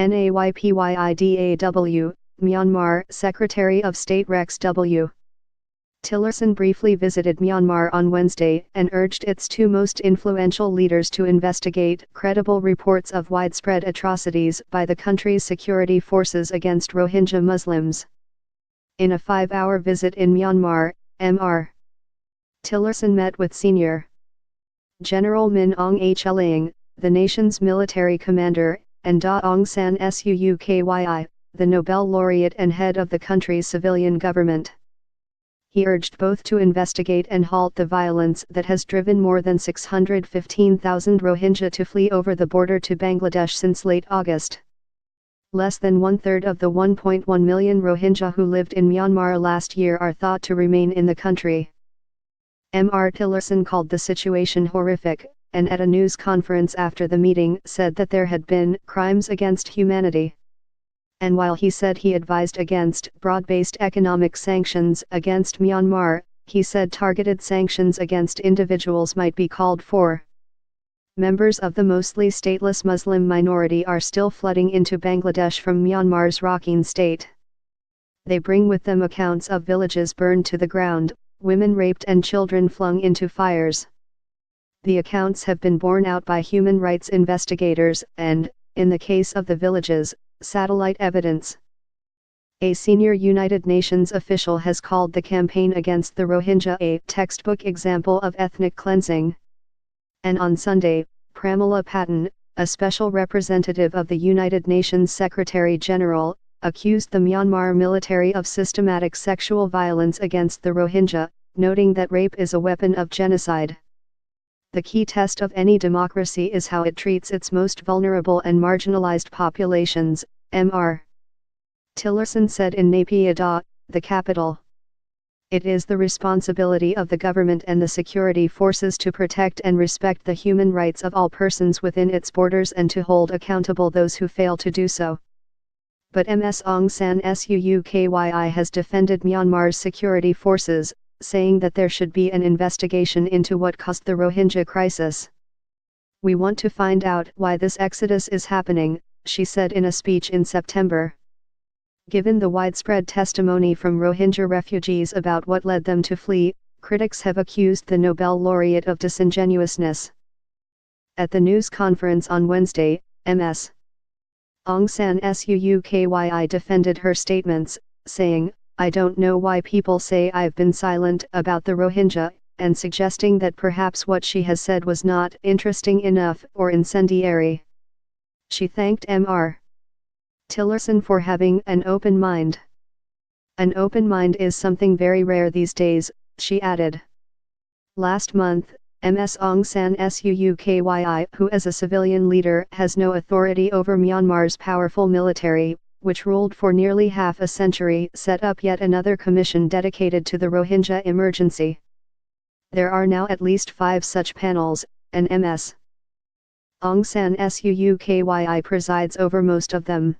NAYPYIDAW, Myanmar, Secretary of State Rex W. Tillerson briefly visited Myanmar on Wednesday and urged its two most influential leaders to investigate credible reports of widespread atrocities by the country's security forces against Rohingya Muslims. In a 5-hour visit in Myanmar, Mr. Tillerson met with Senior General Min Aung Hlaing, the nation's military commander, and Daw Aung San Suu Kyi, the Nobel laureate and head of the country's civilian government. He urged both to investigate and halt the violence that has driven more than 615,000 Rohingya to flee over the border to Bangladesh since late August. Less than one-third of the 1.1 million Rohingya who lived in Myanmar last year are thought to remain in the country. Mr. Tillerson called the situation horrific, and at a news conference after the meeting said that there had been crimes against humanity. And while he said he advised against broad-based economic sanctions against Myanmar, he said targeted sanctions against individuals might be called for. Members of the mostly stateless Muslim minority are still flooding into Bangladesh from Myanmar's Rakhine state. They bring with them accounts of villages burned to the ground, women raped and children flung into fires. The accounts have been borne out by human rights investigators and, in the case of the villages, satellite evidence. A senior United Nations official has called the campaign against the Rohingya a textbook example of ethnic cleansing. And on Sunday, Pramila Patten, a special representative of the United Nations Secretary General, accused the Myanmar military of systematic sexual violence against the Rohingya, noting that rape is a weapon of genocide. The key test of any democracy is how it treats its most vulnerable and marginalized populations, Mr. Tillerson said in Naypyidaw, the capital. It is the responsibility of the government and the security forces to protect and respect the human rights of all persons within its borders and to hold accountable those who fail to do so. But Ms. Aung San Suu Kyi has defended Myanmar's security forces, saying that there should be an investigation into what caused the Rohingya crisis. We want to find out why this exodus is happening, she said in a speech in September. Given the widespread testimony from Rohingya refugees about what led them to flee, critics have accused the Nobel laureate of disingenuousness. At the news conference on Wednesday, Ms. Aung San Suu Kyi defended her statements, saying, "I don't know why people say I've been silent about the Rohingya," and suggesting that perhaps what she has said was not interesting enough or incendiary. She thanked Mr. Tillerson for having an open mind. An open mind is something very rare these days, she added. Last month, Ms. Aung San Suu Kyi, who as a civilian leader has no authority over Myanmar's powerful military, which ruled for nearly half a century, set up yet another commission dedicated to the Rohingya emergency. There are now at least 5 such panels, and Ms. Aung San Suu Kyi presides over most of them.